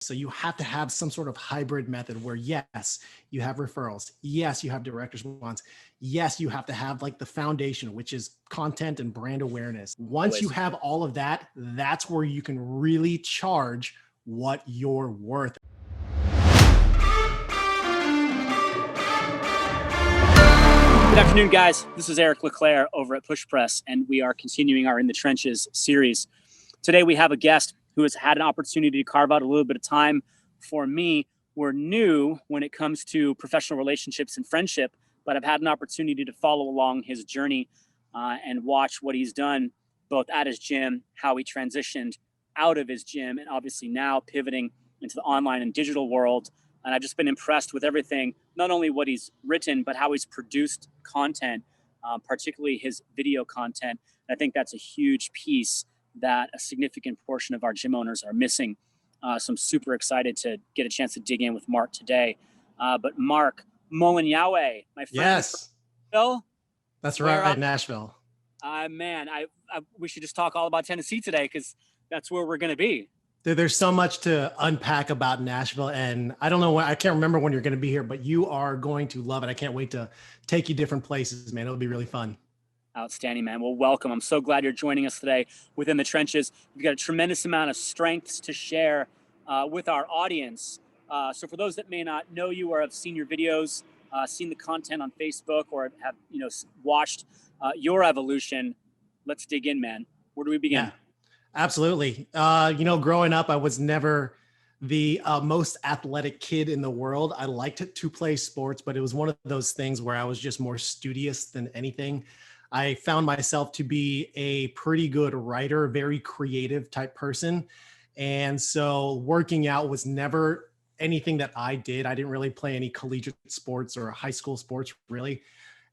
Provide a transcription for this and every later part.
So you have to have some sort of hybrid method where, yes, you have referrals. Yes, you have direct response. Yes, you have to have like the foundation, which is content and brand awareness. Once you Always. have all of that, that's where you can really charge what you're worth. Good afternoon, guys. This is Eric LeClaire over at Push Press, and we are continuing our In the Trenches series. Today, we have a guest who has had an opportunity to carve out a little bit of time for me. We're new when it comes to professional relationships and friendship, but I've had an opportunity to follow along his journey and watch what he's done both at his gym, how he transitioned out of his gym, and obviously now pivoting into the online and digital world. And I've just been impressed with everything, not only what he's written, but how he's produced content, particularly his video content. And I think that's a huge piece that a significant portion of our gym owners are missing. So I'm super excited to get a chance to dig in with Mark today. But Mark Molinyawe, my friend. Yes, Phil, that's right, Nashville. Man, we should just talk all about Tennessee today because that's where we're going to be. There's so much to unpack about Nashville, and I don't know I can't remember when you're going to be here, but you are going to love it. I can't wait to take you different places, man. It'll be really fun. Outstanding, man. Well, welcome. I'm so glad you're joining us today within the trenches. You've got a tremendous amount of strengths to share with our audience. So for those that may not know you or have seen your videos, seen the content on Facebook, or have watched your evolution, let's dig in, man. Where do we begin? Yeah. Absolutely. Growing up, I was never the most athletic kid in the world. I liked to play sports, but it was one of those things where I was just more studious than anything. I found myself to be a pretty good writer, very creative type person. And so working out was never anything that I did. I didn't really play any collegiate sports or high school sports, really.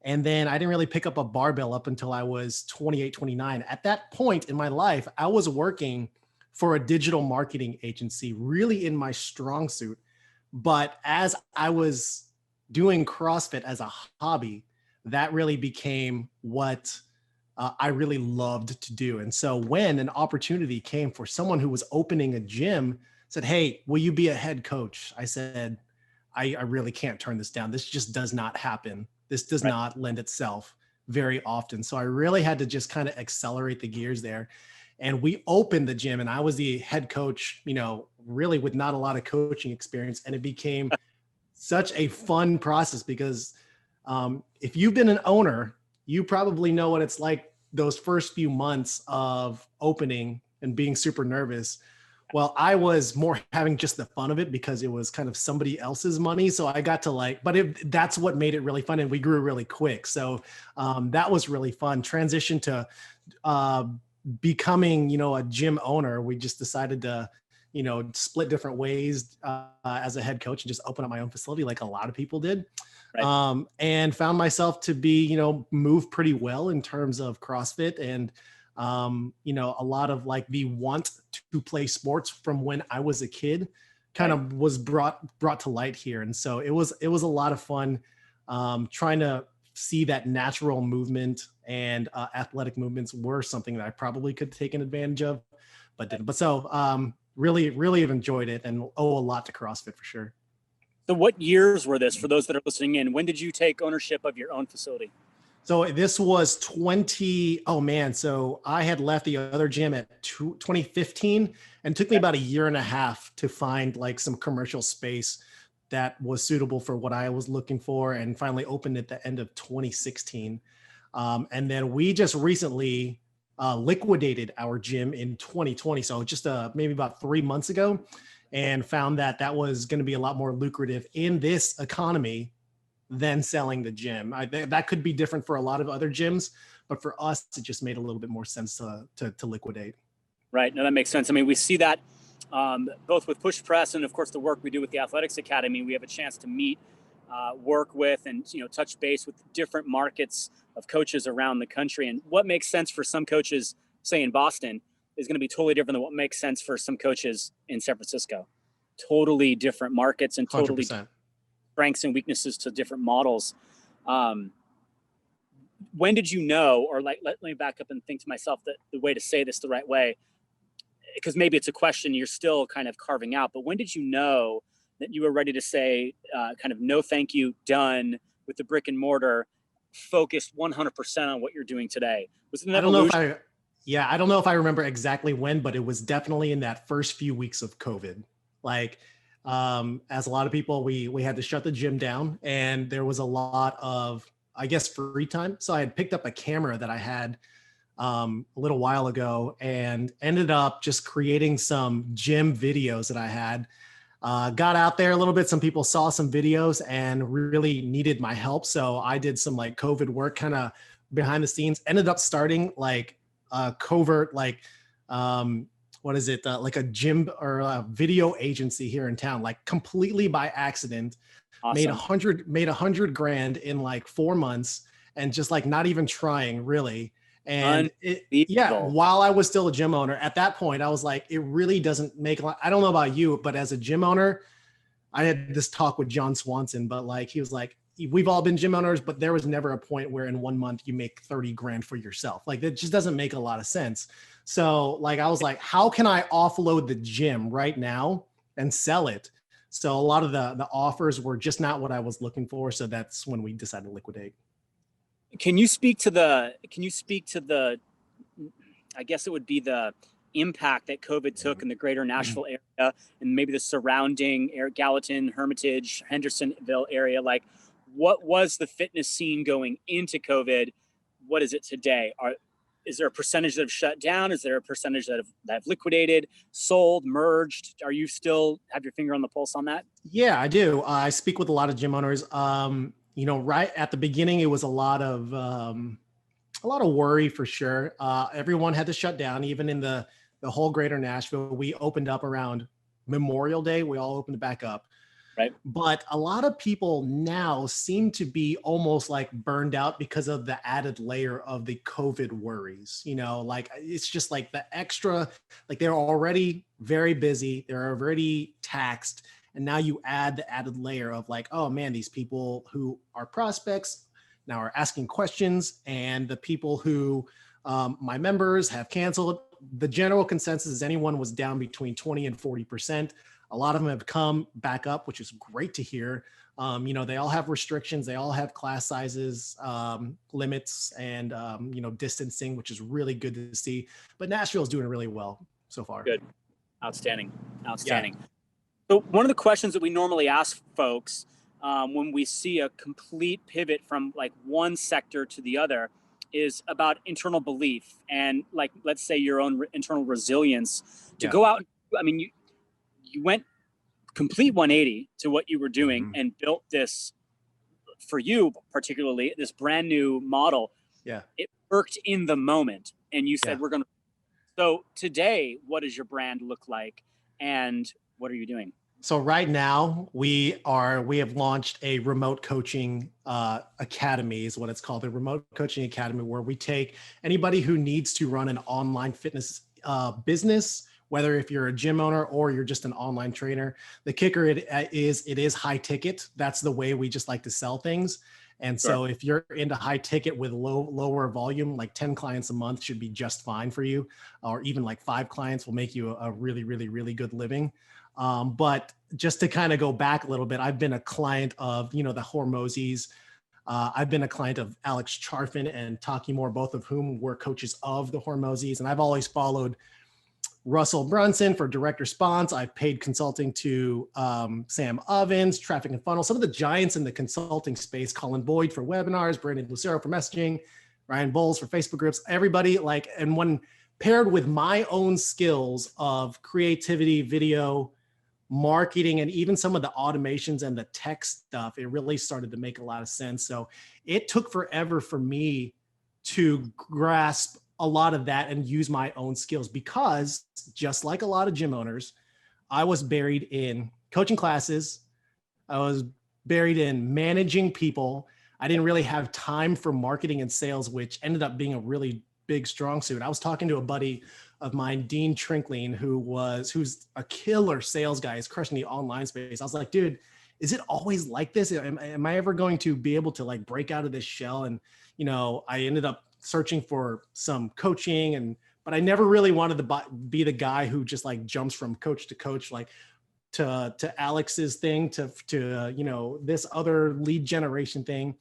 And then I didn't really pick up a barbell up until I was 28, 29. At that point in my life, I was working for a digital marketing agency, really in my strong suit. But as I was doing CrossFit as a hobby, that really became what I really loved to do. And so when an opportunity came for someone who was opening a gym, said, "Hey, will you be a head coach?" I said, I really can't turn this down. This just does not happen. This does not lend itself very often. So I really had to just kind of accelerate the gears there. And we opened the gym, and I was the head coach, really with not a lot of coaching experience. And it became such a fun process because if you've been an owner, you probably know what it's like those first few months of opening and being super nervous. Well, I was more having just the fun of it because it was kind of somebody else's money. So I got to that's what made it really fun. And we grew really quick. So that was really fun. Transition to becoming, a gym owner. We just decided to, split different ways as a head coach and just open up my own facility like a lot of people did. Right. And found myself to be, move pretty well in terms of CrossFit and a lot of like the want to play sports from when I was a kid kind of was brought to light here. And so it was a lot of fun trying to see that natural movement and athletic movements were something that I probably could take an advantage of, but didn't. But so really, really have enjoyed it and owe a lot to CrossFit for sure. So what years were this for those that are listening in? When did you take ownership of your own facility? So this was so I had left the other gym at 2015 and it took me about a year and a half to find like some commercial space that was suitable for what I was looking for, and finally opened at the end of 2016. And then we just recently liquidated our gym in 2020. So just maybe about 3 months ago, and found that was going to be a lot more lucrative in this economy than selling the gym. That could be different for a lot of other gyms, but for us, it just made a little bit more sense to liquidate. Right. No, that makes sense. I mean, we see that both with Push Press and of course the work we do with the Athletics Academy. We have a chance to meet, work with, and touch base with different markets of coaches around the country. And what makes sense for some coaches, say in Boston, is going to be totally different than what makes sense for some coaches in San Francisco. Totally different markets and totally 100%. Strengths and weaknesses to different models. When did you know, or let me back up and think to myself that the way to say this the right way, because maybe it's a question you're still kind of carving out, but when did you know that you were ready to say kind of no thank you, done with the brick and mortar, focused 100% on what you're doing today? Was it an evolution? I don't know if I remember exactly when, but it was definitely in that first few weeks of COVID. Like, as a lot of people, we had to shut the gym down, and there was a lot of, I guess, free time. So I had picked up a camera that I had a little while ago and ended up just creating some gym videos that I had. Got out there a little bit. Some people saw some videos and really needed my help. So I did some like COVID work kind of behind the scenes, ended up starting like a covert, like, what is it? Like a gym or a video agency here in town, like completely by accident. Awesome. Made 100 grand in like 4 months, and just like not even trying really. And while I was still a gym owner at that point, I was like, it really doesn't make a lot. I don't know about you, but as a gym owner, I had this talk with John Swanson, but like, he was like, we've all been gym owners, but there was never a point where in 1 month you make 30 grand for yourself. Like, that just doesn't make a lot of sense. So like, I was like, how can I offload the gym right now and sell it? So a lot of the offers were just not what I was looking for. So that's when we decided to liquidate. Can you speak to the, I guess it would be the impact that COVID took in the greater Nashville area and maybe the surrounding Gallatin, Hermitage, Hendersonville area? Like, what was the fitness scene going into COVID? What is it today? Is there a percentage that have shut down? Is there a percentage that have liquidated, sold, merged? Are you still have your finger on the pulse on that? Yeah, I do. I speak with a lot of gym owners. Right at the beginning, it was a lot of worry for sure. Everyone had to shut down, even in the whole greater Nashville. We opened up around Memorial Day. We all opened back up. Right. But a lot of people now seem to be almost like burned out because of the added layer of the COVID worries. Like, it's just like the extra, like, they're already very busy. They're already taxed. And now you add the added layer of like, oh man, these people who are prospects now are asking questions, and the people who my members have canceled. The general consensus is anyone was down between 20 and 40%. A lot of them have come back up, which is great to hear. They all have restrictions. They all have class sizes, limits, and, distancing, which is really good to see. But Nashville is doing really well so far. Good. Outstanding. Yeah. So one of the questions that we normally ask folks when we see a complete pivot from like one sector to the other is about internal belief and, like, let's say your own internal resilience to go out. I mean, you went complete 180 to what you were doing and built this, for you particularly, this brand new model. Yeah. It worked in the moment, and you said, so today, what does your brand look like, and what are you doing? So right now we have launched a remote coaching academy, is what it's called, the Remote Coaching Academy, where we take anybody who needs to run an online fitness business, whether if you're a gym owner or you're just an online trainer. The kicker it is high ticket. That's the way we just like to sell things. And so if you're into high ticket with lower volume, like 10 clients a month should be just fine for you, or even like 5 clients will make you a really, really, really good living. But just to kind of go back a little bit, I've been a client of, the Hormozis. I've been a client of Alex Charfin and Taki Moore, both of whom were coaches of the Hormozis. And I've always followed Russell Brunson for direct response. I've paid consulting to Sam Ovens, Traffic and Funnel, some of the giants in the consulting space, Colin Boyd for webinars, Brandon Lucero for messaging, Ryan Bowles for Facebook groups, everybody and when paired with my own skills of creativity, video, marketing, and even some of the automations and the tech stuff, it really started to make a lot of sense. So it took forever for me to grasp a lot of that and use my own skills, because just like a lot of gym owners, I was buried in coaching classes. I was buried in managing people. I didn't really have time for marketing and sales, which ended up being a really big strong suit. I was talking to a buddy of mine, Dean Trinkling, who's a killer sales guy. He's crushing the online space. I was like, dude, is it always like this? Am I ever going to be able to like break out of this shell? And, I ended up searching for some coaching and but I never really wanted to be the guy who just like jumps from coach to coach, like to Alex's thing, to this other lead generation thing.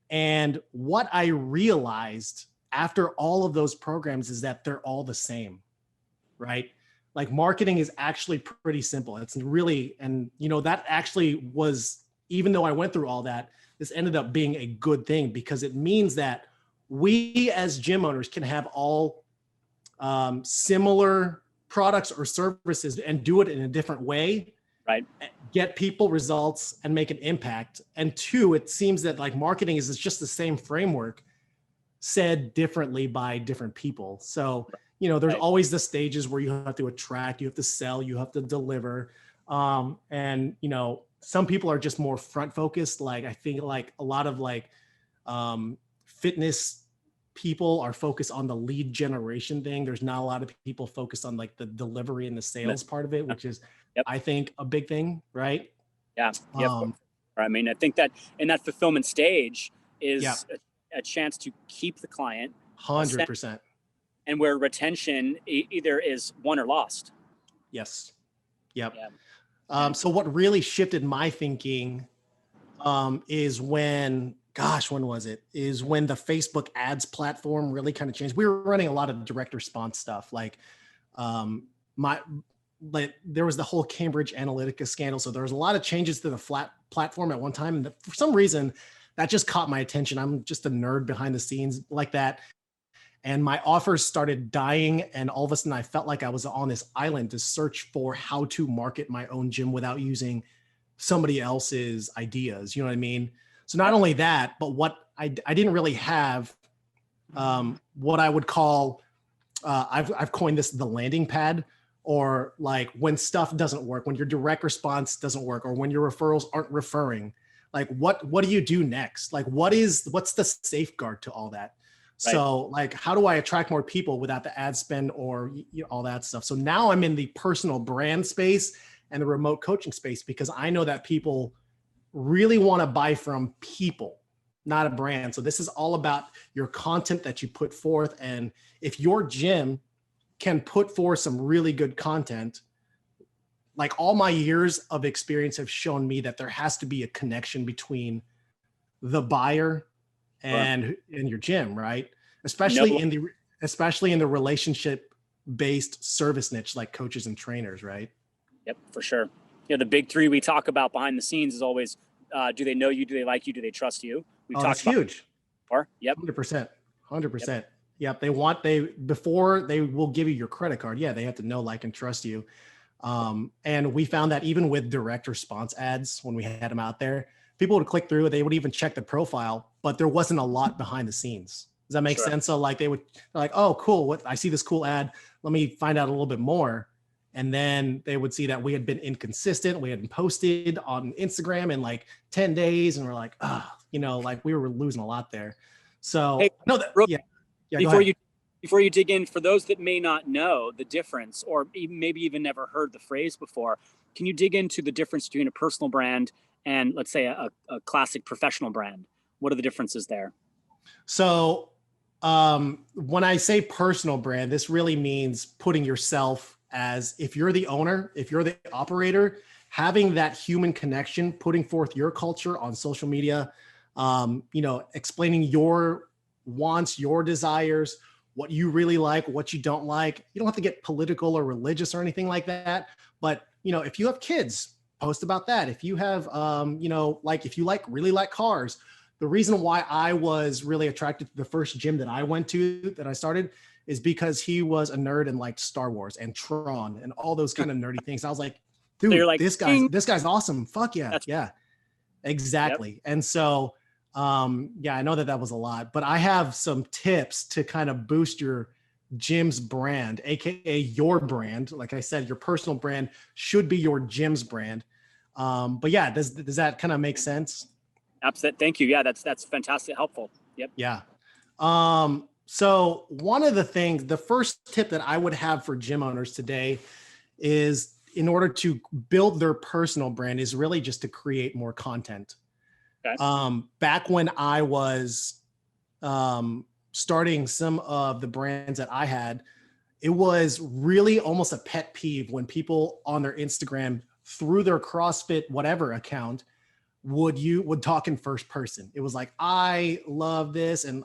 And what I realized after all of those programs is that they're all the same, right? Like marketing is actually pretty simple. It's really, and that actually was, even though I went through all that, this ended up being a good thing because it means that we as gym owners can have all similar products or services and do it in a different way, right? Get people results and make an impact. And two, it seems that like marketing is just the same framework said differently by different people. So, there's always the stages where you have to attract, you have to sell, you have to deliver. And some people are just more front focused. Like I think like a lot of like fitness people are focused on the lead generation thing. There's not a lot of people focused on like the delivery and the sales part of it, which is, I think, a big thing, right? Yeah. I mean, I think that in that fulfillment stage is a chance to keep the client 100%. And where retention either is won or lost. Yes. Yep. Yeah. So what really shifted my thinking is when was it? Is when the Facebook ads platform really kind of changed. We were running a lot of direct response stuff. Like there was the whole Cambridge Analytica scandal. So there was a lot of changes to the platform at one time. And for some reason that just caught my attention. I'm just a nerd behind the scenes like that. And my offers started dying. And all of a sudden I felt like I was on this island to search for how to market my own gym without using somebody else's ideas. You know what I mean? So not only that, but what I didn't really have what I would call, I've coined this the landing pad, or like when stuff doesn't work, when your direct response doesn't work, or when your referrals aren't referring, like what do you do next? Like what's the safeguard to all that? Right. So like, how do I attract more people without the ad spend or all that stuff? So now I'm in the personal brand space and the remote coaching space because I know that people really want to buy from people, not a brand. So this is all about your content that you put forth. And if your gym can put forth some really good content, like all my years of experience have shown me that there has to be a connection between the buyer and your gym, right? Especially in the relationship based service niche like coaches and trainers, right? Yep, for sure. The big three we talk about behind the scenes is always, do they know you? Do they like you? Do they trust you? That's huge. Yep. 100%. Yep. Before they will give you your credit card. Yeah. They have to know, like, and trust you. And we found that even with direct response ads, when we had them out there, people would click through, they would even check the profile, but there wasn't a lot behind the scenes. Does that make sense? So like they're like, oh, cool. I see this cool ad. Let me find out a little bit more. And then they would see that we had been inconsistent. We hadn't posted on Instagram in like 10 days. And we're like, like we were losing a lot there. So before you dig in, for those that may not know the difference, or maybe even never heard the phrase before, can you dig into the difference between a personal brand and, let's say, a classic professional brand? What are the differences there? So when I say personal brand, this really means putting yourself as, if you're the owner, if you're the operator, having that human connection, putting forth your culture on social media, explaining your wants, your desires, what you really like, what you don't like. You don't have to get political or religious or anything like that. But, if you have kids, post about that. If you have, if you really like cars. The reason why I was really attracted to the first gym that I started is because he was a nerd and liked Star Wars and Tron and all those kind of nerdy things. I was like, dude, so like, this guy's awesome. Fuck yeah. Yeah, exactly. Yep. And so, I know that was a lot, but I have some tips to kind of boost your gym's brand, AKA your brand. Like I said, your personal brand should be your gym's brand. But yeah, does that kind of make sense? Absolutely. Thank you. Yeah, that's fantastic. Helpful. Yep. Yeah. So one of the first tip that I would have for gym owners today is, in order to build their personal brand, is really just to create more content. Okay. Back when I was starting some of the brands that I had, it was really almost a pet peeve when people on their Instagram through their CrossFit whatever account would talk in first person. It was like, I love this. And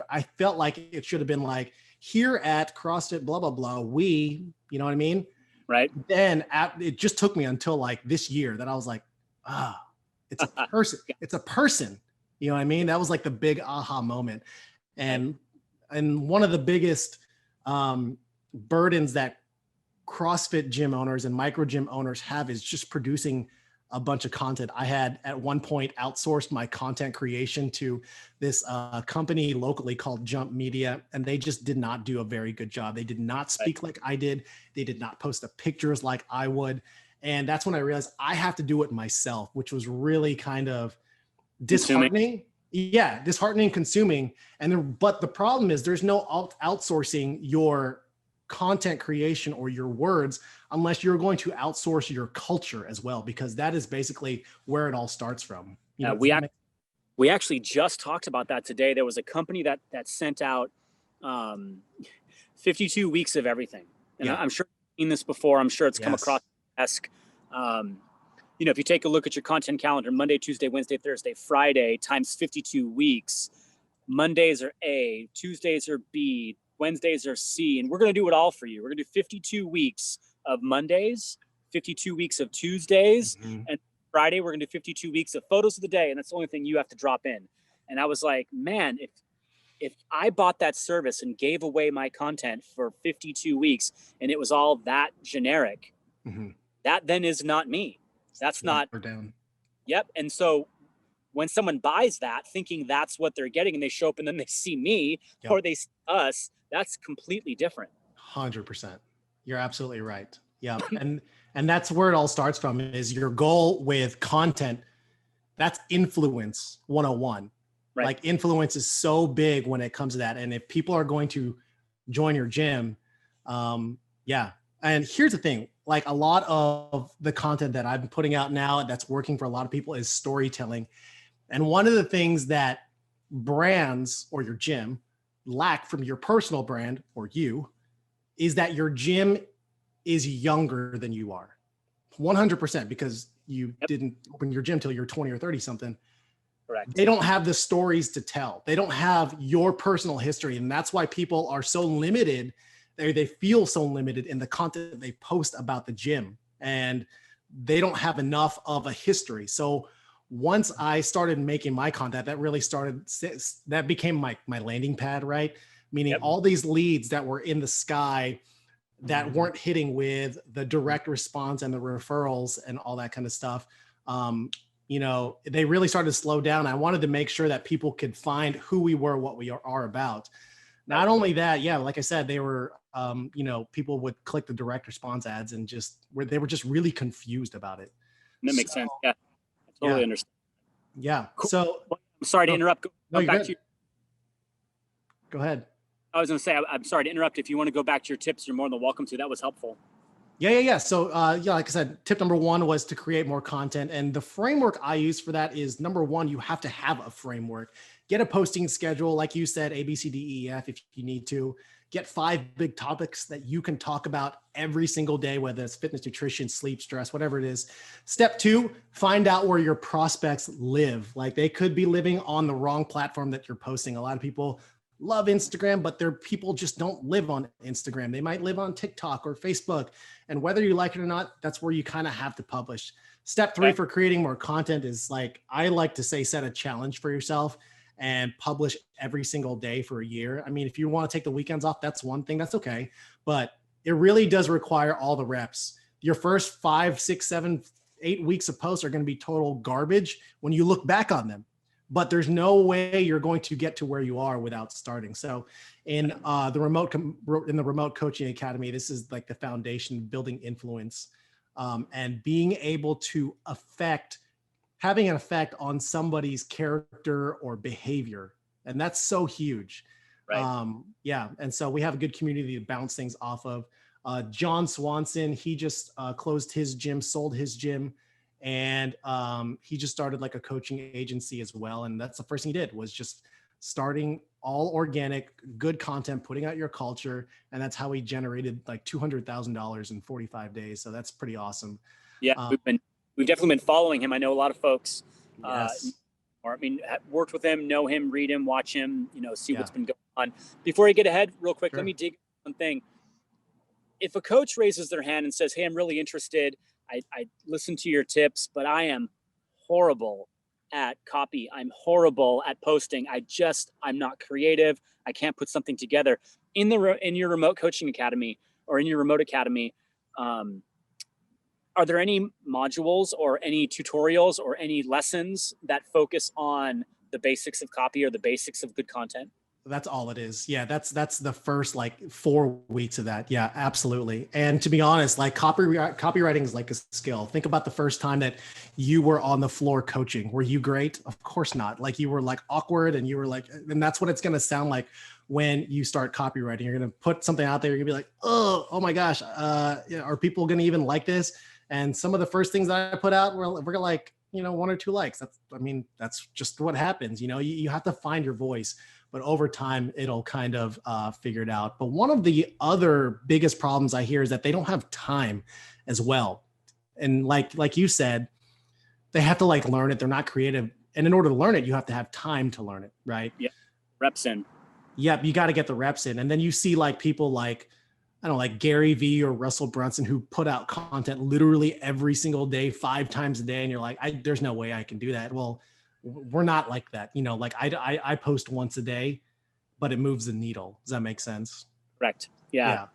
I felt like it should have been like, here at CrossFit, blah, blah, blah, we, you know what I mean? Right. Then it just took me until like this year that I was like, it's a person. It's a person. You know what I mean? That was like the big aha moment. And one of the biggest burdens that CrossFit gym owners and micro gym owners have is just producing a bunch of content. I had at one point outsourced my content creation to this company locally called Jump Media, and they just did not do a very good job. They did not speak like I did. They did not post the pictures like I would. And that's when I realized I have to do it myself, which was really kind of disheartening. Yeah, disheartening, consuming. But the problem is there's no outsourcing your content creation or your words unless you're going to outsource your culture as well, because that is basically where it all starts from. We actually just talked about that today. There was a company that sent out 52 weeks of everything. And I'm sure you've seen this before. I'm sure it's come across the desk. If you take a look at your content calendar, Monday, Tuesday, Wednesday, Thursday, Friday times 52 weeks, Mondays are A, Tuesdays are B, Wednesdays are C, and we're going to do it all for you. We're going to do 52 weeks of Mondays, 52 weeks of Tuesdays, and Friday, we're going to do 52 weeks of photos of the day, and that's the only thing you have to drop in. And I was like, man, if I bought that service and gave away my content for 52 weeks and it was all that generic, that then is not me. That's not. Down. Yep. And so when someone buys that thinking that's what they're getting and they show up and then they see me or they see us, that's completely different. 100%. You're absolutely right. Yeah. and that's where it all starts from, is your goal with content. That's influence 101. Right. Like influence is so big when it comes to that. And if people are going to join your gym, and here's the thing, like a lot of the content that I've been putting out now that's working for a lot of people is storytelling. And one of the things that brands or your gym lack from your personal brand or you is that your gym is younger than you are. 100%, because you didn't open your gym till you're 20 or 30 something. Correct. They don't have the stories to tell. They don't have your personal history. And that's why people are so limited. They feel so limited in the content they post about the gym, and they don't have enough of a history. So once I started making my content, that became my landing pad, right? Meaning all these leads that were in the sky that weren't hitting with the direct response and the referrals and all that kind of stuff. They really started to slow down. I wanted to make sure that people could find who we were, what we are about. Not only that, like I said, they were, people would click the direct response ads and they were just really confused about it. That makes sense. Yeah, I totally understand. Yeah. Cool. So I'm sorry to interrupt. Go ahead. I was going to say, I'm sorry to interrupt. If you want to go back to your tips, you're more than welcome to. That was helpful. Yeah. So, like I said, tip number one was to create more content. And the framework I use for that is, number one, you have to have a framework. Get a posting schedule. Like you said, A, B, C, D, E, F, if you need to. Get 5 big topics that you can talk about every single day, whether it's fitness, nutrition, sleep, stress, whatever it is. Step 2, find out where your prospects live. Like they could be living on the wrong platform that you're posting. A lot of people love Instagram, but their people just don't live on Instagram. They might live on TikTok or Facebook. And whether you like it or not, that's where you kind of have to publish. Step 3 for creating more content is, like I like to say, set a challenge for yourself and publish every single day for a year. I mean, if you want to take the weekends off, that's one thing, that's okay. But it really does require all the reps. Your first 5, 6, 7, 8 weeks of posts are going to be total garbage when you look back on them. But there's no way you're going to get to where you are without starting. So in the remote coaching academy, this is like the foundation, building influence and being able to having an effect on somebody's character or behavior. And that's so huge. Right. And so we have a good community to bounce things off of. John Swanson, he just closed his gym, sold his gym. And he just started like a coaching agency as well. And that's the first thing he did, was just starting all organic, good content, putting out your culture. And that's how we generated like $200,000 in 45 days. So that's pretty awesome. Yeah, we've definitely been following him. I know a lot of folks, Yes. or I mean, worked with him, know him, read him, watch him, see Yeah. what's been going on. Before I get ahead, real quick, Sure. let me dig one thing. If a coach raises their hand and says, "Hey, I'm really interested. I listen to your tips, but I am horrible at copy. I'm horrible at posting. I'm not creative. I can't put something together." In your remote coaching academy or in your remote academy, are there any modules or any tutorials or any lessons that focus on the basics of copy or the basics of good content? That's all it is. Yeah, that's the first like 4 weeks of that. Yeah, absolutely. And to be honest, like copywriting is like a skill. Think about the first time that you were on the floor coaching. Were you great? Of course not. Like you were like awkward and you were like, and that's what it's going to sound like when you start copywriting. You're going to put something out there. You're gonna be like, oh my gosh, are people going to even like this? And some of the first things that I put out we're like, 1 or 2 likes. That's just what happens. You have to find your voice. But over time, it'll kind of figure it out. But one of the other biggest problems I hear is that they don't have time as well. And like you said, they have to like learn it. They're not creative. And in order to learn it, you have to have time to learn it, right? Yeah, reps in. Yep, you got to get the reps in. And then you see like people like, I don't know, like Gary Vee or Russell Brunson who put out content literally every single day, 5 times a day. And you're like, there's no way I can do that. Well, we're not like that. Like I post once a day, but it moves the needle. Does that make sense? Correct. Yeah.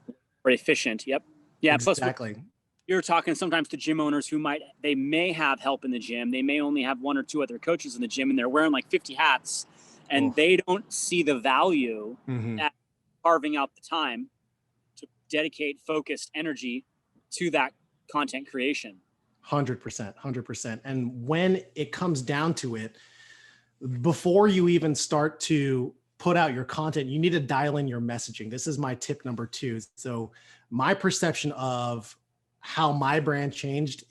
Very efficient. Yep. Yeah. Exactly. Plus, you're talking sometimes to gym owners who they may have help in the gym. They may only have 1 or 2 other coaches in the gym and they're wearing like 50 hats and they don't see the value at carving out the time to dedicate focused energy to that content creation. 100%. And when it comes down to it, before you even start to put out your content, you need to dial in your messaging. This is my tip number 2. So my perception of how my brand changed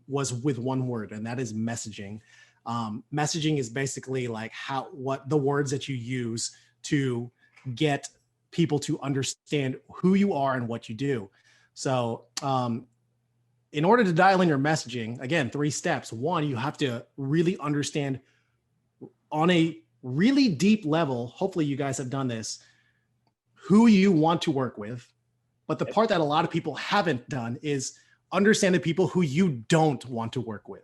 was with one word, and that is messaging. Messaging is basically like what the words that you use to get people to understand who you are and what you do. So, in order to dial in your messaging, again, 3 steps. 1, you have to really understand on a really deep level, hopefully you guys have done this, who you want to work with. But the part that a lot of people haven't done is understand the people who you don't want to work with.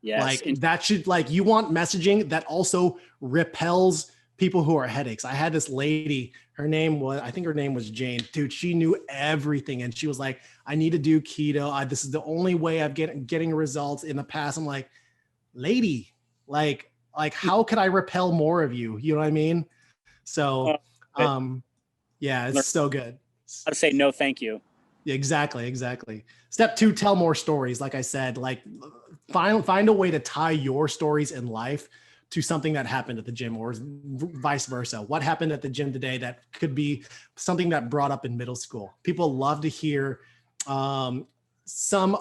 Yes. Like that should, like, you want messaging that also repels people who are headaches. I had this lady, I think her name was Jane. Dude, she knew everything. And she was like, I need to do keto. This is the only way I'm getting results. In the past, I'm like, lady, like how could I repel more of you? You know what I mean? So, yeah, it's so good. I'd say no, thank you. Exactly. Step 2, tell more stories. Like I said, like find a way to tie your stories in life to something that happened at the gym or vice versa. What happened at the gym today that could be something that brought up in middle school? People love to hear some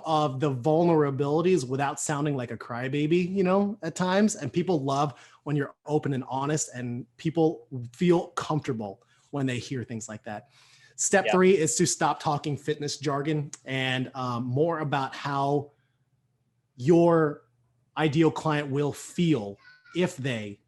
of the vulnerabilities without sounding like a crybaby, at times. And people love when you're open and honest, and people feel comfortable when they hear things like that. Step 3 is to stop talking fitness jargon and more about how your ideal client will feel if they,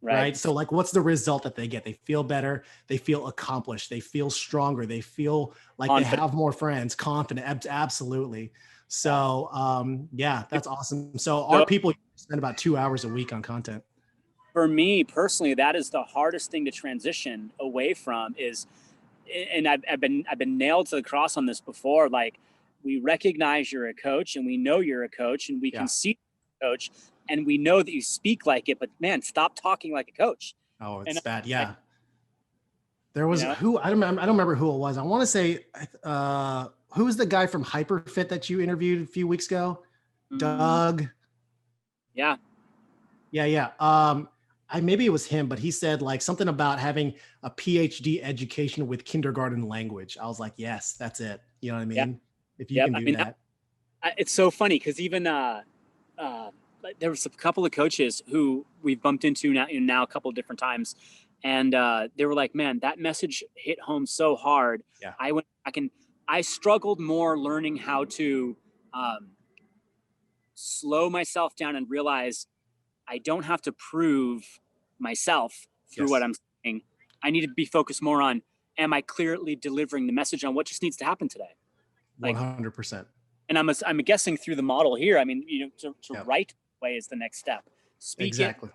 right? So like, what's the result that they get? They feel better. They feel accomplished. They feel stronger. They feel like confident. They have more friends, confident. Absolutely. So yeah, that's awesome. So our people spend about 2 hours a week on content. For me personally, that is the hardest thing to transition away from is, and I've been nailed to the cross on this before. Like, we recognize you're a coach and we know you're a coach and we can see you're a coach and we know that you speak like it, but man, stop talking like a coach. Oh, it's bad. Yeah. There was I don't remember who it was. I want to say, who was the guy from Hyperfit that you interviewed a few weeks ago? Doug. Yeah. Maybe it was him, but he said like something about having a PhD education with kindergarten language. I was like, yes, that's it. You know what I mean? Yeah. If you can do that. It's so funny because even there was a couple of coaches who we've bumped into now a couple of different times, and they were like, "Man, that message hit home so hard." Yeah. I struggled more learning how to slow myself down and realize I don't have to prove myself through what Yes. I'm saying. I need to be focused more on, am I clearly delivering the message on what just needs to happen today? Like, 100%. and I'm guessing through the model here. I mean, to Yeah. write way is the next step. Speak Exactly. it.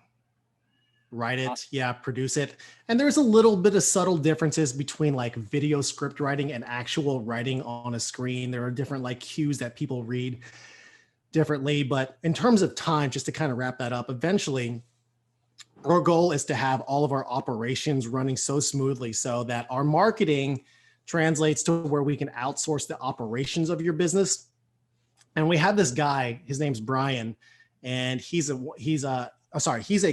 Write it. Awesome. Yeah. Produce it. And there's a little bit of subtle differences between like video script writing and actual writing on a screen. There are different like cues that people read differently. But in terms of time, just to kind of wrap that up, eventually our goal is to have all of our operations running so smoothly so that our marketing translates to where we can outsource the operations of your business. And we have this guy, his name's Brian, and he's a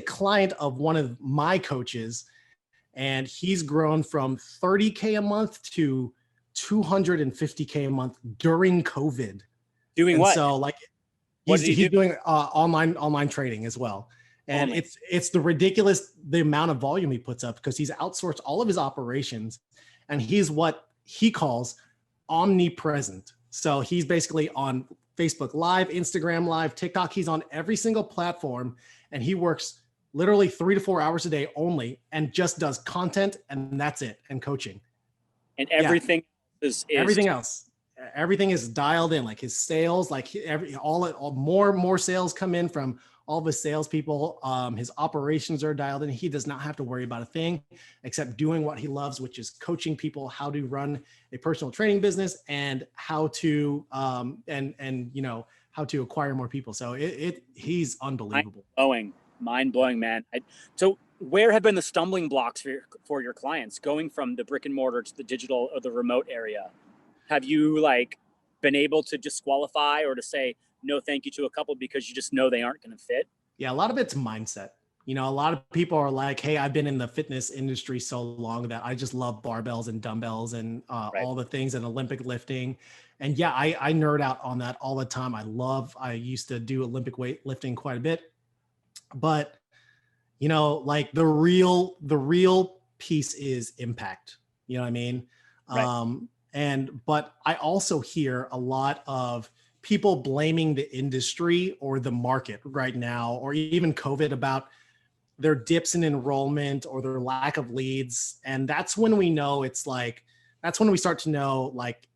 client of one of my coaches, and he's grown from 30K a month to 250K a month during COVID. Doing And what? so like What he's did he do? doing online trading as well. And it's the amount of volume he puts up because he's outsourced all of his operations, and he's what he calls omnipresent. So he's basically on Facebook Live, Instagram Live, TikTok. He's on every single platform, and he works literally 3 to 4 hours a day only and just does content, and that's it, and coaching. And everything everything else. Everything is dialed in, like his sales, like more sales come in from all of his salespeople. His operations are dialed in. He does not have to worry about a thing except doing what he loves, which is coaching people how to run a personal training business and how to how to acquire more people. So he's unbelievable. Mind blowing, man. So where have been the stumbling blocks for your clients going from the brick and mortar to the digital or the remote area? Have you like been able to disqualify or to say no thank you to a couple because you just know they aren't going to fit? Yeah, a lot of it's mindset. A lot of people are like, hey, I've been in the fitness industry so long that I just love barbells and dumbbells and all the things and Olympic lifting. And yeah, I nerd out on that all the time. I used to do Olympic weightlifting quite a bit, but like the real piece is impact. You know what I mean? Right. But I also hear a lot of people blaming the industry or the market right now, or even COVID, about their dips in enrollment or their lack of leads. And that's when we know that's when we start to know like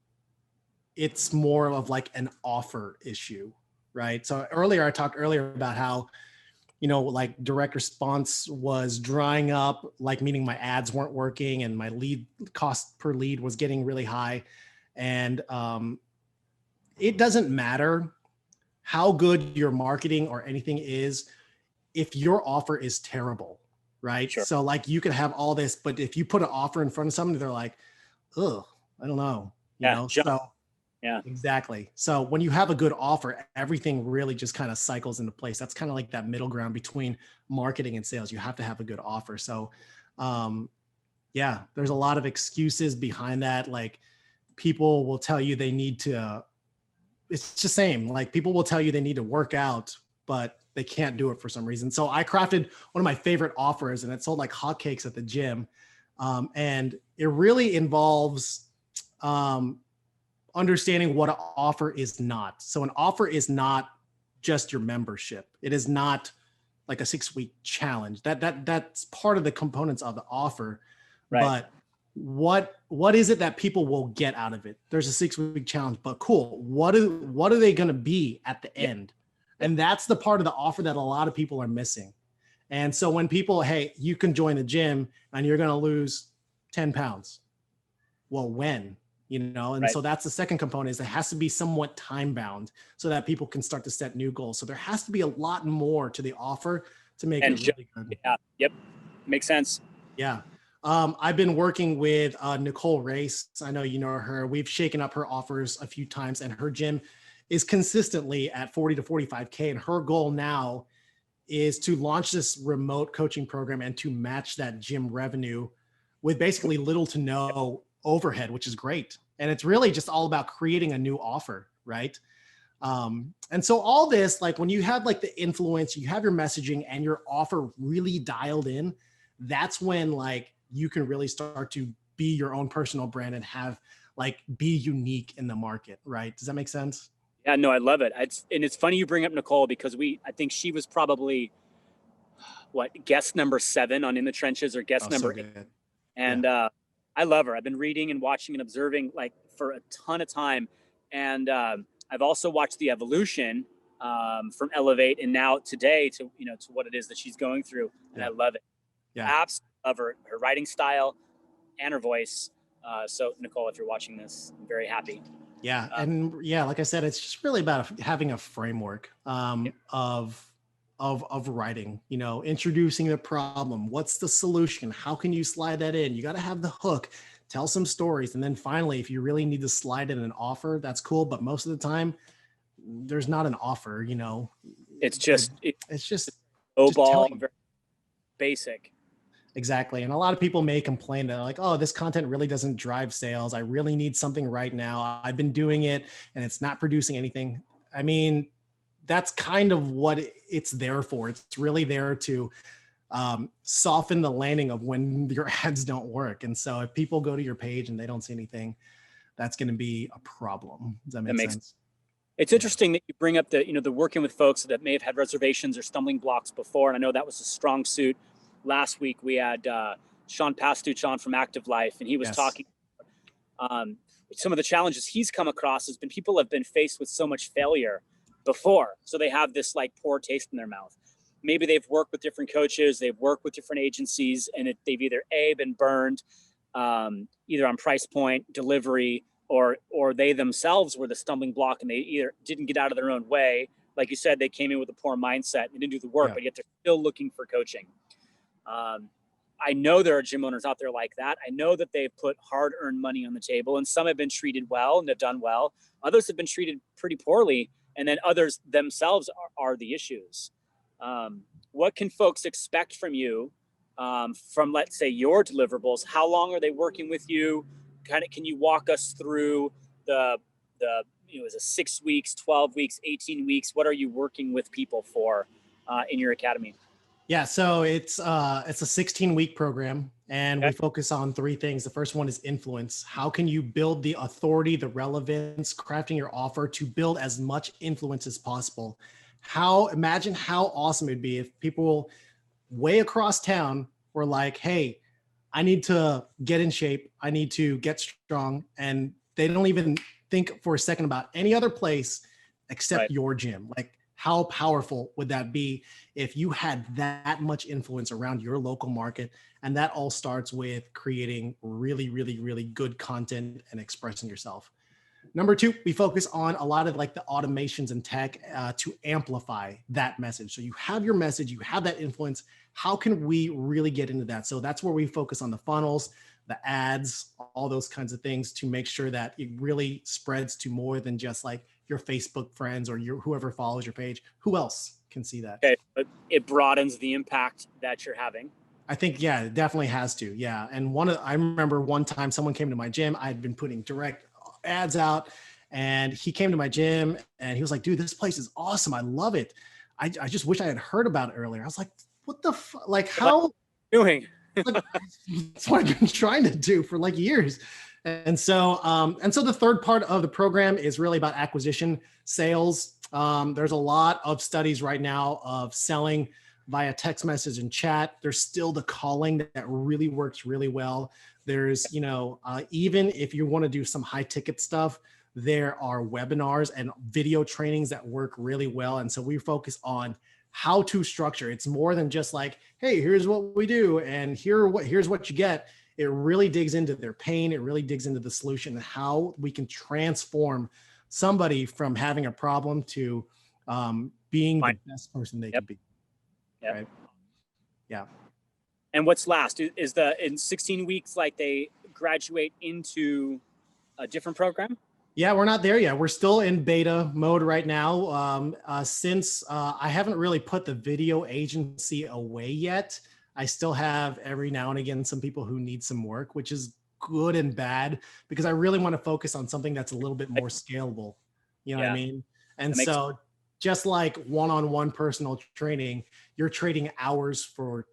it's more of like an offer issue, right? So I talked earlier about how like direct response was drying up, like meaning my ads weren't working and my lead cost per lead was getting really high. And it doesn't matter how good your marketing or anything is if your offer is terrible, right? Sure. So like you could have all this, but if you put an offer in front of somebody, they're like, ugh, I don't know. Yeah, exactly. So when you have a good offer, everything really just kind of cycles into place. That's kind of like that middle ground between marketing and sales. You have to have a good offer. So there's a lot of excuses behind that. Like people will tell you they need to, it's the same. Like people will tell you they need to work out, but they can't do it for some reason. So I crafted one of my favorite offers, and it sold like hotcakes at the gym. And it really involves understanding what an offer is not. So an offer is not just your membership. It is not like a 6-week challenge. That's part of the components of the offer. Right. But what is it that people will get out of it? There's a 6-week challenge, but cool. What are they going to be at the end? And that's the part of the offer that a lot of people are missing. And so when people, hey, you can join the gym and you're going to lose 10 pounds. Well, when? So that's the second component, is it has to be somewhat time bound so that people can start to set new goals. So there has to be a lot more to the offer to make it really good. Yeah. Yep. Makes sense. Yeah. I've been working with Nicole Race. I know you know her. We've shaken up her offers a few times, and her gym is consistently at 40 to 45K. And her goal now is to launch this remote coaching program and to match that gym revenue with basically little to no overhead, which is great. And it's really just all about creating a new offer, right? And so all this, like when you have like the influence, you have your messaging and your offer really dialed in, that's when like you can really start to be your own personal brand and have like be unique in the market, right? Does that make sense? Yeah, no, I love it. And it's funny you bring up Nicole because I think she was probably guest number 7 on In the Trenches or guest Oh, so number 8. good. Yeah. And I love her. I've been reading and watching and observing like for a ton of time. And I've also watched the evolution from Elevate and now today to, to what it is that she's going through. And Yeah. I love it. Yeah. Absolutely love her writing style and her voice. So Nicole, if you're watching this, I'm very happy. Yeah. And yeah, like I said, it's just really about having a framework of writing, introducing the problem. What's the solution? How can you slide that in? You got to have the hook, tell some stories. And then finally, if you really need to slide in an offer, that's cool. But most of the time there's not an offer, It's just, it's just low ball, very basic. Exactly. And a lot of people may complain that like, oh, this content really doesn't drive sales. I really need something right now. I've been doing it and it's not producing anything. I mean, that's kind of what it's there for. It's really there to soften the landing of when your ads don't work. And so if people go to your page and they don't see anything, that's going to be a problem. Does that make sense? It's interesting that you bring up the working with folks that may have had reservations or stumbling blocks before. And I know that was a strong suit. Last week we had Sean Pastuch on from Active Life, and he was talking. Some of the challenges he's come across has been people have been faced with so much failure before, so they have this like poor taste in their mouth. Maybe they've worked with different coaches, they've worked with different agencies, and they've either been burned, either on price point, delivery, or they themselves were the stumbling block, and they either didn't get out of their own way. Like you said, they came in with a poor mindset and didn't do the work, but yet they're still looking for coaching. I know there are gym owners out there like that. I know that they've put hard-earned money on the table, and some have been treated well and have done well. Others have been treated pretty poorly, and then others themselves are the issues. What can folks expect from you from, let's say, your deliverables? How long are they working with you? Can you walk us through is it 6 weeks, 12 weeks, 18 weeks? What are you working with people for in your academy? Yeah, so it's a 16-week program, and we focus on 3 things. The first one is influence. How can you build the authority, the relevance, crafting your offer to build as much influence as possible? Imagine how awesome it'd be if people way across town were like, hey, I need to get in shape. I need to get strong. And they don't even think for a second about any other place except your gym. Like, how powerful would that be if you had that much influence around your local market? And that all starts with creating really, really, really good content and expressing yourself. Number 2, we focus on a lot of like the automations and tech to amplify that message. So you have your message, you have that influence. How can we really get into that? So that's where we focus on the funnels, the ads, all those kinds of things to make sure that it really spreads to more than just like your Facebook friends or whoever follows your page. Who else can see that? Okay, but it broadens the impact that you're having. I think, yeah, it definitely has to. Yeah. And I remember one time someone came to my gym. I'd been putting direct ads out, and he came to my gym and he was like, dude, this place is awesome. I love it. I just wish I had heard about it earlier. I was like, what the like, how doing? That's what I've been trying to do for like years. And so the third part of the program is really about acquisition, sales. There's a lot of studies right now of selling via text message and chat. There's still the calling that really works really well. There's, even if you want to do some high ticket stuff, there are webinars and video trainings that work really well. And so we focus on how to structure. It's more than just like, hey, here's what we do and here's what you get. It really digs into their pain. It really digs into the solution and how we can transform somebody from having a problem to being the best person they can be. Yep. Right? Yeah. And what's last? Is in 16 weeks, like they graduate into a different program? Yeah, we're not there yet. We're still in beta mode right now. Since I haven't really put the video agency away yet, I still have every now and again some people who need some work, which is good and bad because I really want to focus on something that's a little bit more scalable. You know what I mean? And so just like one-on-one personal training, you're trading hours for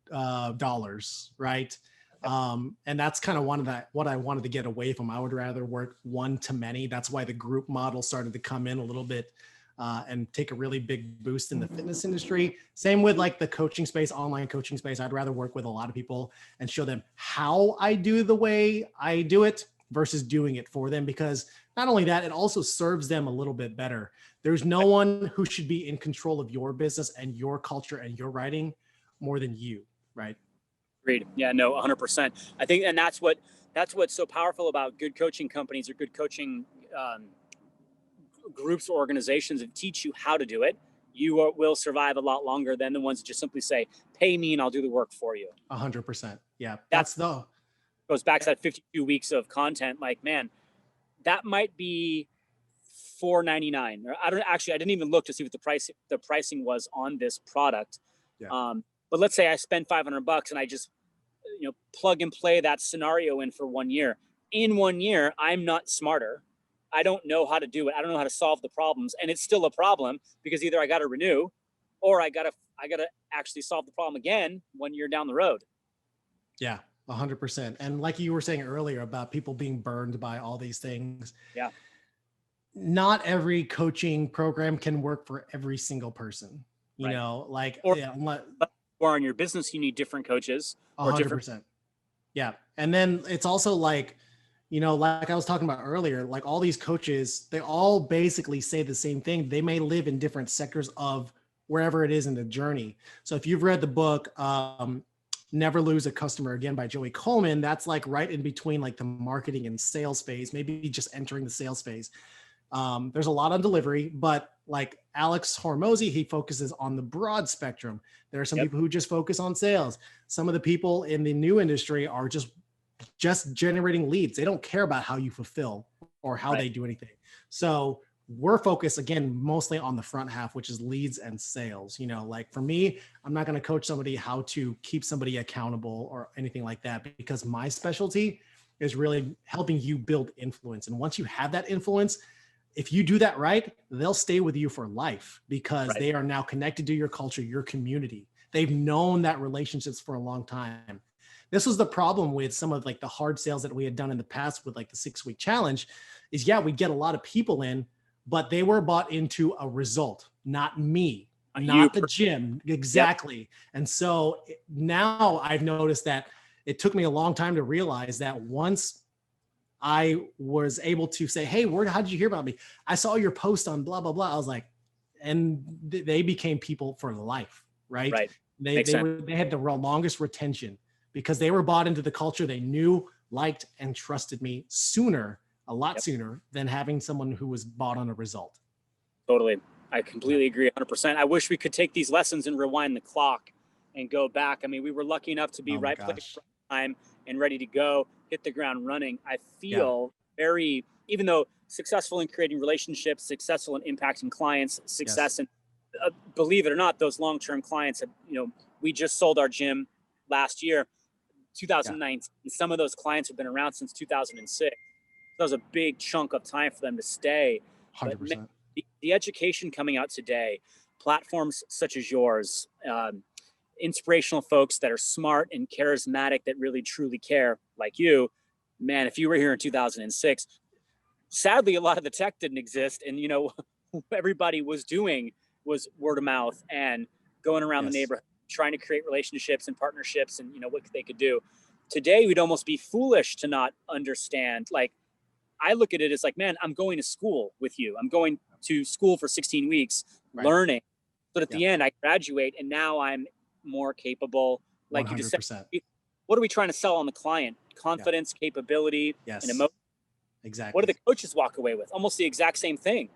dollars, right? And that's kind of what I wanted to get away from. I would rather work one to many. That's why the group model started to come in a little bit and take a really big boost in the fitness industry. Same with like the coaching space, online coaching space. I'd rather work with a lot of people and show them how I do the way I do it versus doing it for them, because not only that, it also serves them a little bit better. There's no one who should be in control of your business and your culture and your writing more than you, right? Agreed. Yeah, no, 100%. I think, and that's what's so powerful about good coaching companies or good coaching groups or organizations that teach you how to do it. You will survive a lot longer than the ones that just simply say, pay me and I'll do the work for you. 100%. Yeah. Goes back to that 52 weeks of content. Like, man, that might be $4.99. I didn't even look to see what the pricing was on this product. Yeah. But let's say I spend $500 and I just, plug and play that scenario in for 1 year. In 1 year, I'm not smarter. I don't know how to do it. I don't know how to solve the problems, and it's still a problem because either I got to renew, or I got to actually solve the problem again 1 year down the road. Yeah, 100%. And like you were saying earlier about people being burned by all these things. Yeah. Not every coaching program can work for every single person. You know, like, or in your business, you need different coaches. 100%. Yeah. And then it's also like, like I was talking about earlier, like all these coaches, they all basically say the same thing. They may live in different sectors of wherever it is in the journey. So if you've read the book, Never Lose a Customer Again by Joey Coleman, that's like right in between like the marketing and sales phase, maybe just entering the sales phase. There's a lot on delivery, but like Alex Hormozy, he focuses on the broad spectrum. There are some people who just focus on sales. Some of the people in the new industry are just generating leads. They don't care about how you fulfill or how they do anything. So we're focused again, mostly on the front half, which is leads and sales. Like for me, I'm not going to coach somebody how to keep somebody accountable or anything like that, because my specialty is really helping you build influence. And once you have that influence, if you do that right, they'll stay with you for life because they are now connected to your culture, your community. They've known that relationships for a long time. This was the problem with some of like the hard sales that we had done in the past with like the 6-week challenge is we get a lot of people in, but they were bought into a result, not me, not the gym. Exactly. Yep. And so now I've noticed that it took me a long time to realize that once I was able to say, hey, how did you hear about me? I saw your post on blah, blah, blah. I was like, and they became people for life, right? Right. They had the longest retention because they were bought into the culture. They knew, liked, and trusted me a lot sooner than having someone who was bought on a result. Totally. I completely agree 100%. I wish we could take these lessons and rewind the clock and go back. I mean, we were lucky enough to be place, right time and ready to go, hit the ground running. I feel very, even though successful in creating relationships, successful in impacting clients, success in, believe it or not, those long-term clients have, we just sold our gym last year, 2019. And some of those clients have been around since 2006. That was a big chunk of time for them to stay. 100%. But the education coming out today, platforms such as yours, inspirational folks that are smart and charismatic, that really truly care, like you, man, if you were here in 2006, sadly, a lot of the tech didn't exist. And, everybody was doing was word of mouth and going around the neighborhood, trying to create relationships and partnerships and, what they could do. Today, we'd almost be foolish to not understand. Like, I look at it as like, man, I'm going to school with you. I'm going to school for 16 weeks, learning. But at the end, I graduate and now I'm more capable. Like 100%. You just said, what are we trying to sell on the client? Confidence, capability, and emotion. Exactly. What do the coaches walk away with? Almost the exact same thing.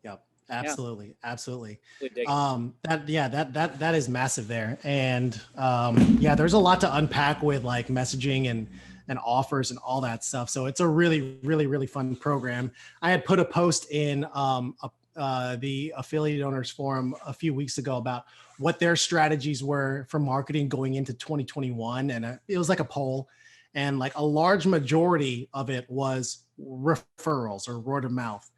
Yep. Absolutely. Absolutely. Really that is massive there. And there's a lot to unpack with like messaging and offers and all that stuff. So it's a really, really, really fun program. I had put a post in the affiliate owners forum a few weeks ago about what their strategies were for marketing going into 2021. And it was like a poll, and like a large majority of it was referrals or word of mouth.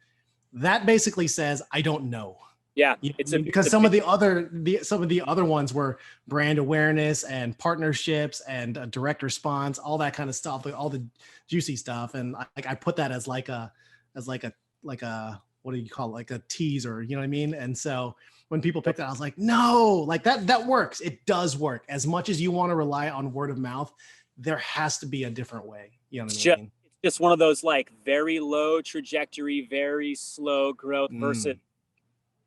that basically says, I don't know. Yeah, because some of the other ones were brand awareness and partnerships and direct response, all that kind of stuff, like all the juicy stuff. And I put that as like a what do you call it? Like a teaser, you know what I mean? And so when people picked that, I was like, no, like that works. It does work. As much as you want to rely on word of mouth, there has to be a different way. You know what I mean? It's just one of those like very low trajectory, very slow growth versus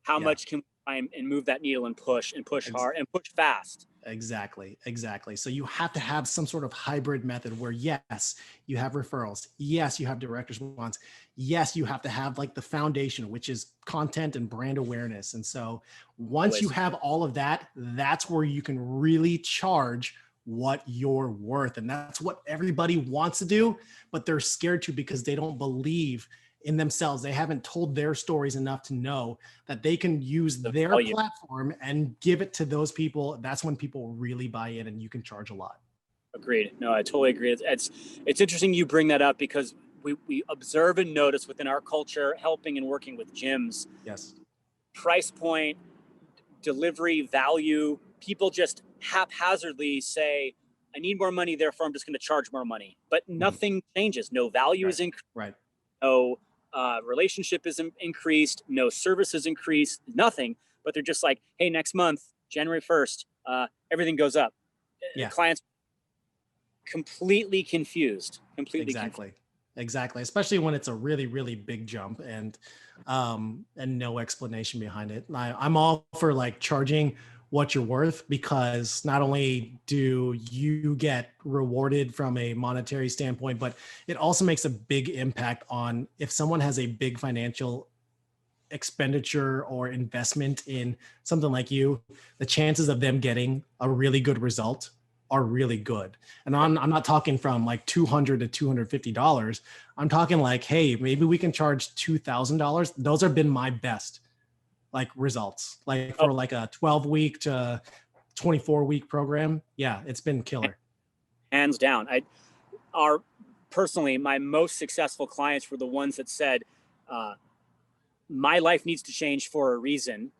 how much can we climb and move that needle and push hard and push fast. Exactly. So you have to have some sort of hybrid method where, yes, you have referrals. Yes, you have direct response. Yes, you have to have like the foundation, which is content and brand awareness. And so once you have all of that, that's where you can really charge what you're worth. And that's what everybody wants to do, but they're scared to because they don't believe in themselves. They haven't told their stories enough to know that they can use their platform and give it to those people. That's when people really buy in and you can charge a lot. Agreed. No, I totally agree. It's interesting you bring that up because we observe and notice within our culture, helping and working with gyms. Yes. Price point, delivery, value, people just haphazardly say, I need more money, therefore I'm just going to charge more money. But nothing changes. No value is increased. Right. No relationship is increased, no service is increased, nothing, but they're just like, hey, next month, January 1st, everything goes up. Yeah. Clients completely confused. Exactly. Especially when it's a really, really big jump and no explanation behind it. I'm all for like charging what you're worth, because not only do you get rewarded from a monetary standpoint, but it also makes a big impact on if someone has a big financial expenditure or investment in something like you, the chances of them getting a really good result are really good. And I'm not talking from like $200 to $250. I'm talking like, hey, maybe we can charge $2,000. Those have been my best like results, like for like a 12-week to 24-week program. Yeah, it's been killer. Hands down. Personally, my most successful clients were the ones that said, my life needs to change for a reason.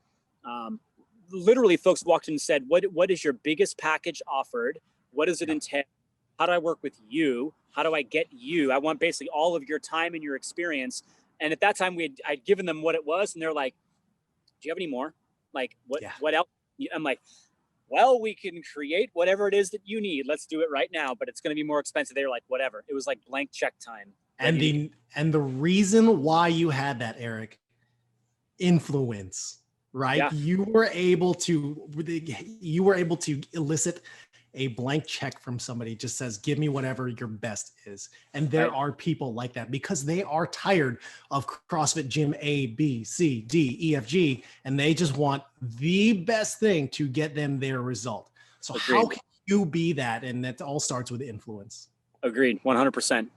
Literally folks walked in and said, what is your biggest package offered? What does it entail? How do I work with you? How do I get you? I want basically all of your time and your experience. And at that time I'd given them what it was, and they're like, do you have any more? Like what else? I'm like, well, we can create whatever it is that you need. Let's do it right now, but it's going to be more expensive. They were like, whatever. It was like blank check time. And the reason why you had that, Eric, influence, right? Yeah. You were able to elicit a blank check from somebody, just says, give me whatever your best is. And there are people like that because they are tired of CrossFit gym A, B, C, D, E, F, G, and they just want the best thing to get them their result. So how can you be that? And that all starts with influence. Agreed. 100%.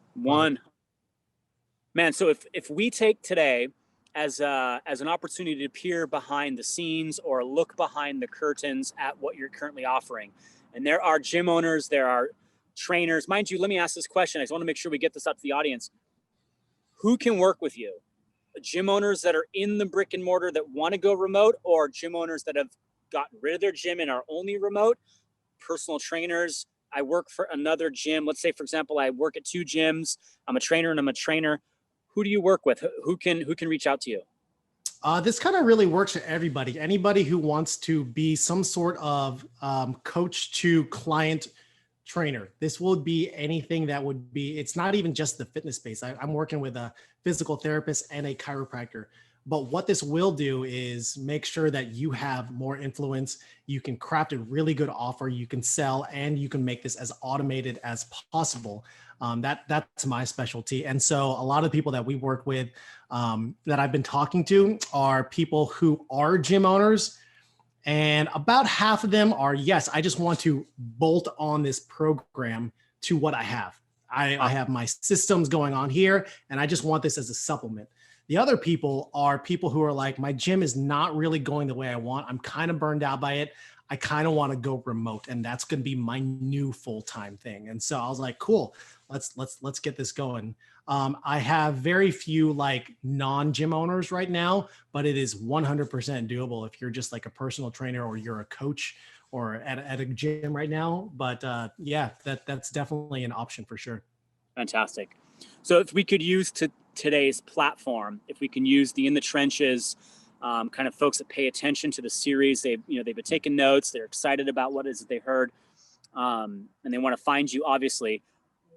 Man. So if we take today as an opportunity to peer behind the scenes or look behind the curtains at what you're currently offering, and there are gym owners, there are trainers. Mind you, let me ask this question. I just want to make sure we get this out to the audience. Who can work with you? Gym owners that are in the brick and mortar that want to go remote, or gym owners that have gotten rid of their gym and are only remote? Personal trainers. I work for another gym. Let's say, for example, I work at 2 gyms. I'm a trainer and I'm a trainer. Who do you work with? Who can reach out to you? This kind of really works for everybody. Anybody who wants to be some sort of coach to client trainer. This will be anything that would be, it's not even just the fitness space. I'm working with a physical therapist and a chiropractor. But what this will do is make sure that you have more influence. You can craft a really good offer. You can sell, and you can make this as automated as possible. That's my specialty. And so a lot of people that we work with that I've been talking to are people who are gym owners. And about half of them are, yes, I just want to bolt on this program to what I have. I have my systems going on here, and I just want this as a supplement. The other people are people who are like, my gym is not really going the way I want. I'm kind of burned out by it. I kind of want to go remote, and that's going to be my new full-time thing. And so I was like, cool, let's get this going. I have very few like non-gym owners right now, but it is 100% doable if you're just like a personal trainer or you're a coach or at a gym right now. But yeah, that's definitely an option for sure. Fantastic. So if we could use today's platform, if we can use the In the Trenches kind of folks that pay attention to the series, they've been taking notes, they're excited about what it is that they heard, and they want to find you, obviously.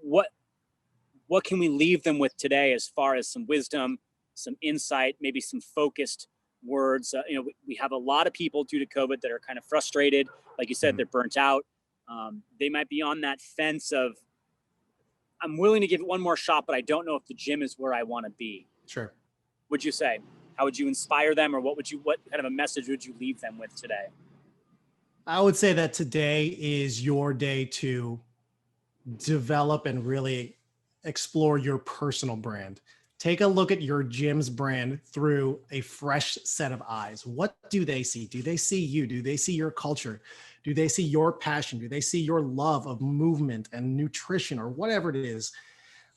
What can we leave them with today as far as some wisdom, some insight, maybe some focused words? We have a lot of people due to COVID that are kind of frustrated. Like you said, they're burnt out. They might be on that fence of, I'm willing to give it one more shot, but I don't know if the gym is where I want to be. Sure. Would you say? How would you inspire them, or what kind of a message would you leave them with today? I would say that today is your day to develop and really explore your personal brand. Take a look at your gym's brand through a fresh set of eyes. What do they see? Do they see you? Do they see your culture? Do they see your passion? Do they see your love of movement and nutrition or whatever it is?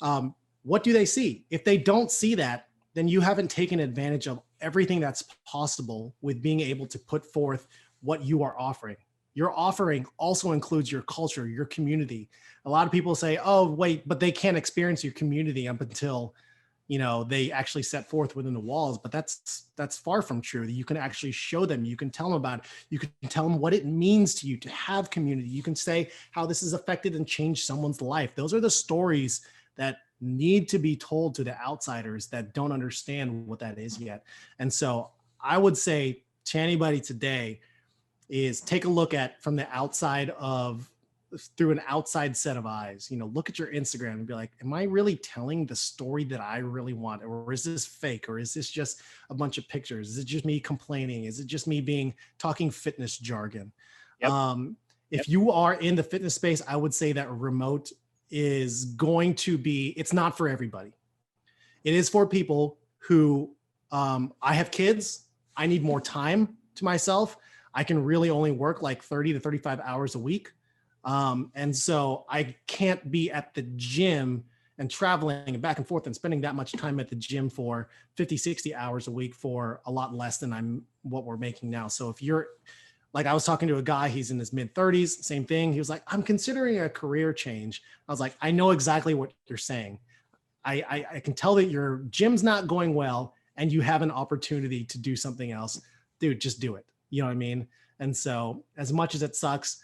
What do they see? If they don't see that, then you haven't taken advantage of everything that's possible with being able to put forth what you are offering. Your offering also includes your culture, your community. A lot of people say, oh, wait, but they can't experience your community up until, they actually set forth within the walls. But that's far from true. You can actually show them, you can tell them about it. You can tell them what it means to you to have community. You can say how this has affected and changed someone's life. Those are the stories that need to be told to the outsiders that don't understand what that is yet. And so I would say to anybody today is take a look at from the outside through an outside set of eyes. Look at your Instagram and be like, am I really telling the story that I really want? Or is this fake? Or is this just a bunch of pictures? Is it just me complaining? Is it just me talking fitness jargon? Yep. If you are in the fitness space, I would say that remote is going to be, it's not for everybody. It is for people who, I have kids, I need more time to myself. I can really only work like 30 to 35 hours a week. And so I can't be at the gym and traveling back and forth and spending that much time at the gym for 50, 60 hours a week for a lot less than what we're making now. So if you're like, I was talking to a guy, he's in his mid 30s, same thing. He was like, I'm considering a career change. I was like, I know exactly what you're saying. I can tell that your gym's not going well and you have an opportunity to do something else. Dude, just do it. You know what I mean? And so as much as it sucks,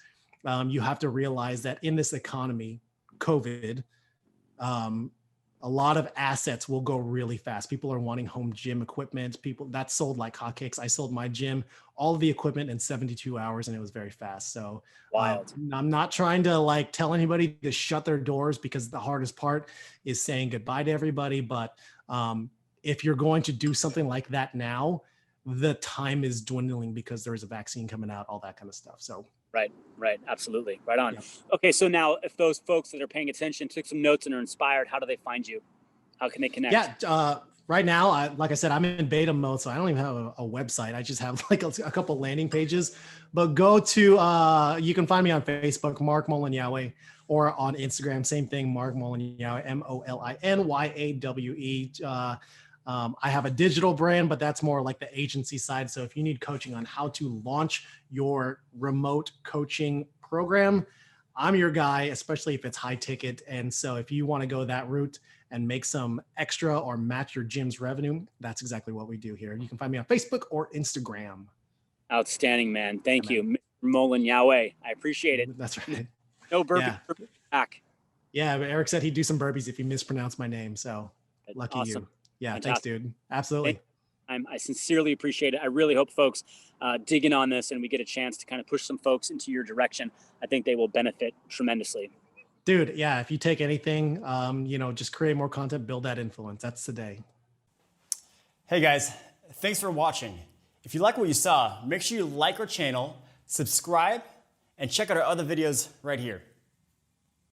you have to realize that in this economy, COVID, a lot of assets will go really fast. People are wanting home gym equipment. That sold like hotcakes. I sold my gym, all of the equipment in 72 hours, and it was very fast. So wild. I'm not trying to like tell anybody to shut their doors, because the hardest part is saying goodbye to everybody. But if you're going to do something like that now, the time is dwindling because there is a vaccine coming out, all that kind of stuff. So Right. Absolutely. Right on. Yep. Okay. So now if those folks that are paying attention took some notes and are inspired, how do they find you? How can they connect? Yeah. Right now, like I said, I'm in beta mode, so I don't even have a website. I just have like a couple landing pages, but go to, you can find me on Facebook, Mark Molinyawe, or on Instagram, same thing, Mark Molinyawe, Molinyawe. I have a digital brand, but that's more like the agency side. So if you need coaching on how to launch your remote coaching program, I'm your guy, especially if it's high ticket. And so if you want to go that route and make some extra or match your gym's revenue, that's exactly what we do here. You can find me on Facebook or Instagram. Outstanding, man. Thank you, Mr. Molinyawe. I appreciate it. That's right. No burpees back. Yeah, but Eric said he'd do some burpees if you mispronounce my name. So lucky awesome. You. Yeah, fantastic. Thanks, dude. Absolutely. I sincerely appreciate it. I really hope folks dig in on this and we get a chance to kind of push some folks into your direction. I think they will benefit tremendously. Dude, yeah, if you take anything, just create more content, build that influence. That's today. Hey guys, thanks for watching. If you like what you saw, make sure you like our channel, subscribe, and check out our other videos right here.